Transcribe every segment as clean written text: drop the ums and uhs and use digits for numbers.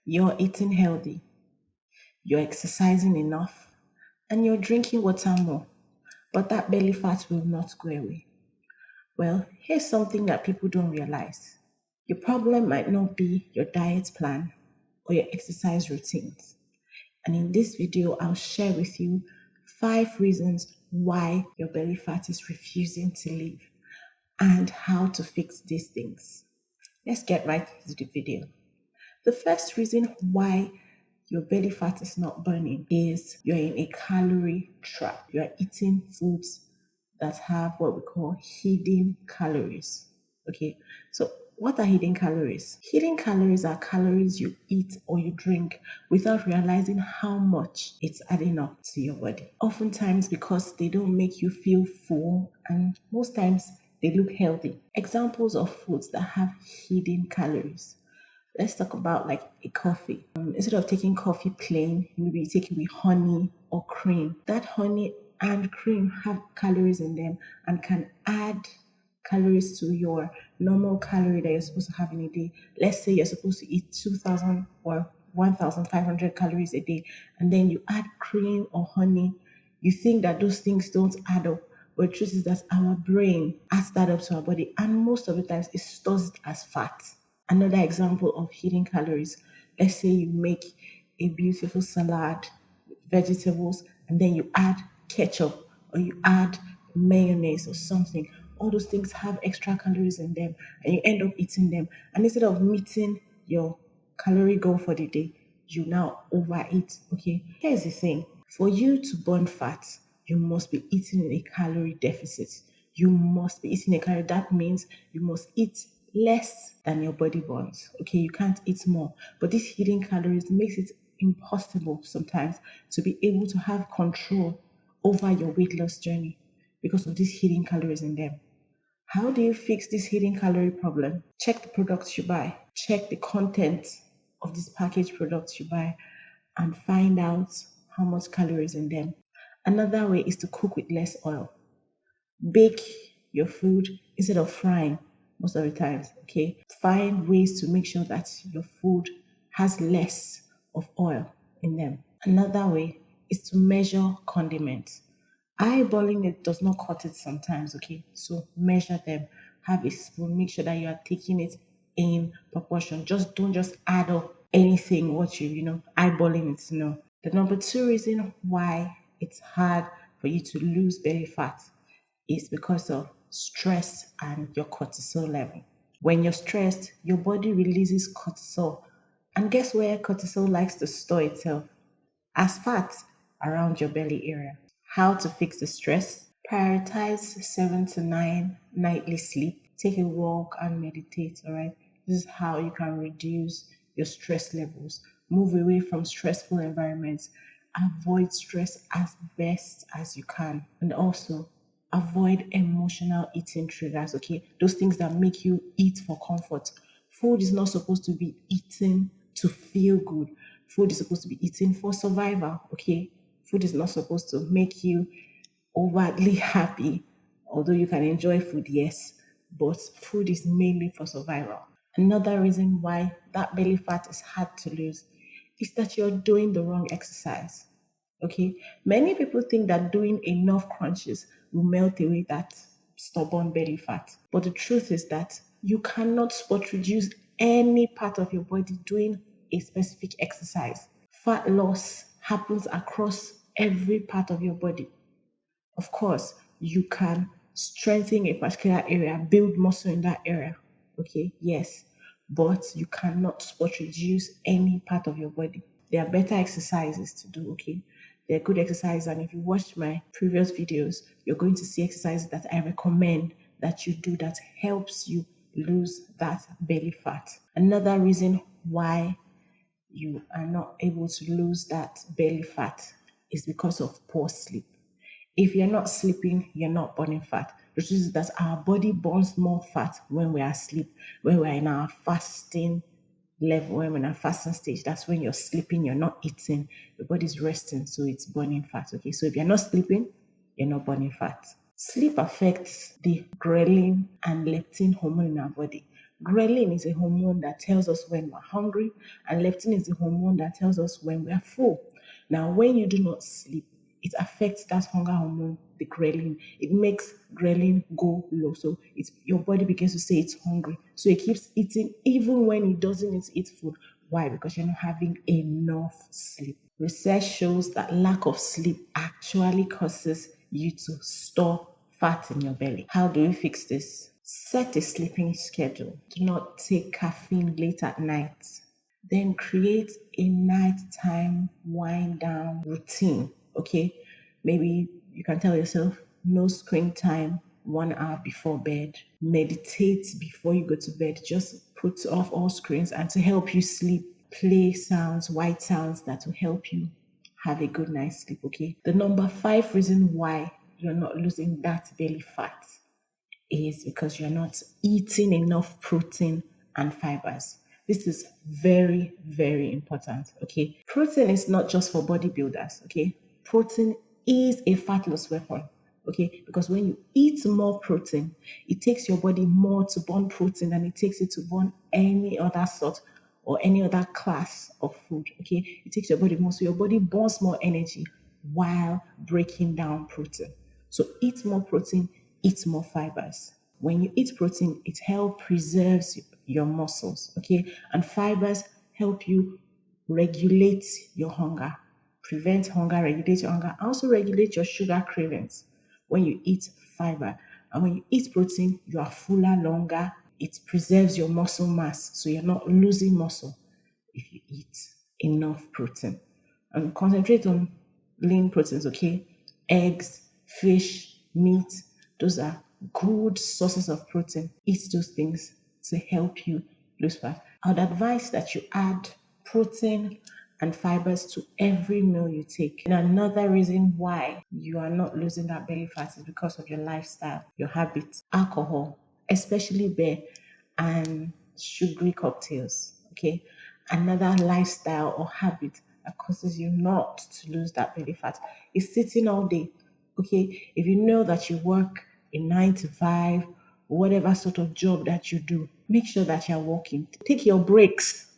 you're eating healthy, you're exercising enough, and you're drinking water more, but that belly fat will not go away. Well, here's something that people don't realize. Your problem might not be your diet plan or your exercise routines. And in this video, I'll share with you 5 reasons why your belly fat is refusing to leave and how to fix these things. Let's get right into the video. The first reason why your belly fat is not burning is you're in a calorie trap. You're eating foods that have what we call hidden calories. Okay, so what are hidden calories? Hidden calories are calories you eat or you drink without realizing how much it's adding up to your body. Oftentimes because they don't make you feel full, and most times they look healthy. Examples of foods that have hidden calories. Let's talk about like a coffee. Instead of taking coffee plain, maybe you take it with honey or cream. That honey and cream have calories in them and can add calories to your normal calorie that you're supposed to have in a day. Let's say you're supposed to eat 2,000 or 1,500 calories a day, and then you add cream or honey. You think that those things don't add up. But the truth is that our brain adds that up to our body, and most of the times it stores it as fat. Another example of hidden calories. Let's say you make a beautiful salad with vegetables and then you add ketchup or you add mayonnaise or something. All those things have extra calories in them and you end up eating them. And instead of meeting your calorie goal for the day, you now overeat. Okay, here's the thing. For you to burn fat, you must be eating in a calorie deficit. You must be eating a calorie. That means you must eat less than your body burns. Okay, you can't eat more. But these hidden calories makes it impossible sometimes to be able to have control over your weight loss journey because of these hidden calories in them. How do you fix this hidden calorie problem? Check the products you buy. Check the content of these packaged products you buy and find out how much calories in them. Another way is to cook with less oil. Bake your food instead of frying most of the times. Okay, find ways to make sure that your food has less of oil in them. Another way is to measure condiments. Eyeballing it does not cut it sometimes. Okay, so measure them. Have a spoon. Make sure that you are taking it in proportion. Just don't just add up anything what you eyeballing it. No. The number 2 reason why it's hard for you to lose belly fat is because of stress and your cortisol level. When you're stressed, your body releases cortisol. And guess where cortisol likes to store itself? As fat around your belly area. How to fix the stress? Prioritize 7 to 9 nightly sleep. Take a walk and meditate, all right? This is how you can reduce your stress levels. Move away from stressful environments. Avoid stress as best as you can. And also, avoid emotional eating triggers, okay? Those things that make you eat for comfort. Food is not supposed to be eaten to feel good. Food is supposed to be eaten for survival, okay? Food is not supposed to make you overtly happy, although you can enjoy food, yes, but food is mainly for survival. Another reason why that belly fat is hard to lose is that you're doing the wrong exercise. Okay, many people think that doing enough crunches will melt away that stubborn belly fat. But the truth is that you cannot spot reduce any part of your body doing a specific exercise. Fat loss happens across every part of your body. Of course, you can strengthen a particular area, build muscle in that area. Okay, yes, but you cannot spot reduce any part of your body. There are better exercises to do, okay? They're good exercises, and if you watch my previous videos, you're going to see exercises that I recommend that you do that helps you lose that belly fat. Another reason why you are not able to lose that belly fat is because of poor sleep. If you're not sleeping, you're not burning fat. The truth is that our body burns more fat when we are asleep, when we're in our fasting level, when we're in our fasting stage. That's when you're sleeping, you're not eating, your body's resting, so it's burning fat. Okay, so if you're not sleeping, you're not burning fat. Sleep affects the ghrelin and leptin hormone in our body. Ghrelin is a hormone that tells us when we're hungry, and leptin is a hormone that tells us when we're full. Now, when you do not sleep, it affects that hunger hormone, the ghrelin. It makes ghrelin go low. So it's your body begins to say it's hungry. So it keeps eating even when it doesn't need to eat food. Why? Because you're not having enough sleep. Research shows that lack of sleep actually causes you to store fat in your belly. How do we fix this? Set a sleeping schedule. Do not take caffeine late at night. Then create a nighttime wind down routine. Okay, maybe you can tell yourself no screen time 1 hour before bed. Meditate before you go to bed. Just put off all screens, and to help you sleep, play sounds, white sounds that will help you have a good night's sleep. Okay, the number 5 reason why you're not losing that belly fat is because you're not eating enough protein and fibers. This is very, very important. Okay. Protein is not just for bodybuilders. Okay. Protein is a fat loss weapon. Okay. Because when you eat more protein, it takes your body more to burn protein than it takes it to burn any other sort or any other class of food. Okay. It takes your body more. So your body burns more energy while breaking down protein. So eat more protein, eat more fibers. When you eat protein, it helps preserves your muscles, okay? And fibers help you regulate your hunger, prevent hunger, regulate your hunger, also regulate your sugar cravings when you eat fiber. And when you eat protein, you are fuller longer. It preserves your muscle mass, so you're not losing muscle if you eat enough protein. And concentrate on lean proteins, okay? Eggs, fish, meat, those are good sources of protein. Eat those things to help you lose fat. I'd advise that you add protein and fibers to every meal you take. And another reason why you are not losing that belly fat is because of your lifestyle, your habits, alcohol, especially beer and sugary cocktails. Okay. Another lifestyle or habit that causes you not to lose that belly fat is sitting all day. Okay. If you know that you work a 9 to 5, whatever sort of job that you do, make sure that you're walking. Take your breaks.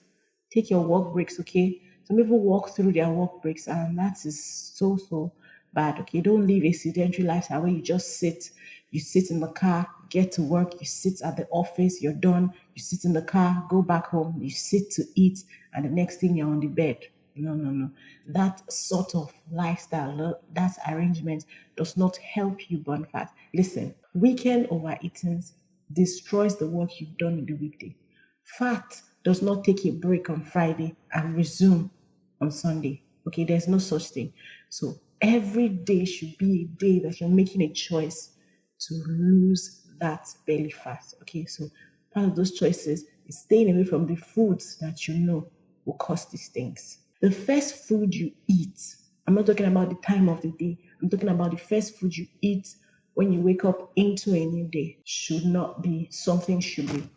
Take your work breaks, okay? Some people walk through their work breaks, and that is so bad, okay? Don't live a sedentary lifestyle where you just sit. You sit in the car, get to work, you sit at the office, you're done, you sit in the car, go back home, you sit to eat, and the next thing you're on the bed. No. That sort of lifestyle, that arrangement does not help you burn fat. Listen, weekend overeating destroys the work you've done in the weekday. Fat does not take a break on Friday and resume on Sunday. Okay, there's no such thing. So every day should be a day that you're making a choice to lose that belly fat. Okay, so part of those choices is staying away from the foods that you know will cause these things. The first food you eat, I'm not talking about the time of the day, I'm talking about the first food you eat when you wake up into a new day, should not be something sugary.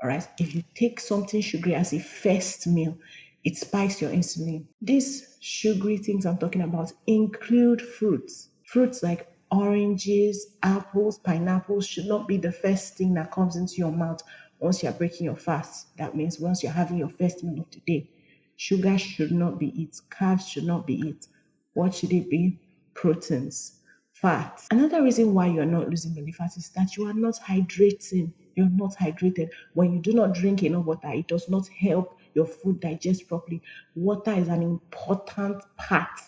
All right. If you take something sugary as a first meal, it spikes your insulin. These sugary things I'm talking about include fruits. Fruits like oranges, apples, pineapples should not be the first thing that comes into your mouth once you're breaking your fast. That means once you're having your first meal of the day. Sugar should not be it. Carbs should not be it. What should it be? Proteins, fat. Another reason why you're not losing belly fat is that you are not hydrating. You're not hydrated. When you do not drink enough water, it does not help your food digest properly. Water is an important part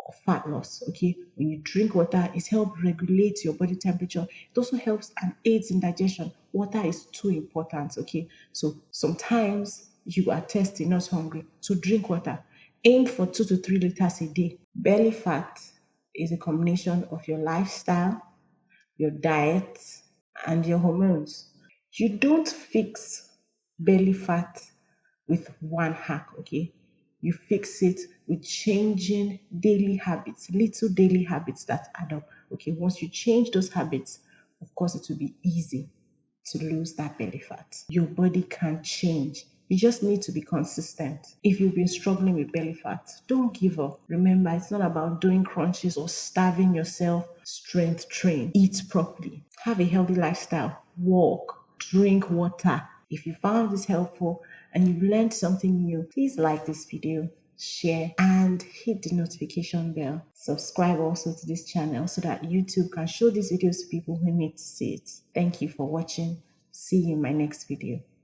of fat loss. Okay, when you drink water, it helps regulate your body temperature. It also helps and aids in digestion. Water is too important. Okay, so sometimes you are thirsty, not hungry, so drink water. Aim for 2 to 3 liters a day. Belly fat is a combination of your lifestyle, your diet, and your hormones. You don't fix belly fat with one hack, okay? You fix it with changing daily habits, little daily habits that add up. Okay, once you change those habits, of course, it will be easy to lose that belly fat. Your body can change. You just need to be consistent. If you've been struggling with belly fat, don't give up. Remember, it's not about doing crunches or starving yourself. Strength train. Eat properly. Have a healthy lifestyle. Walk. Drink water. If you found this helpful and you learned something new, please like this video, share, and hit the notification bell. Subscribe also to this channel so that YouTube can show these videos to people who need to see it. Thank you for watching. See you in my next video.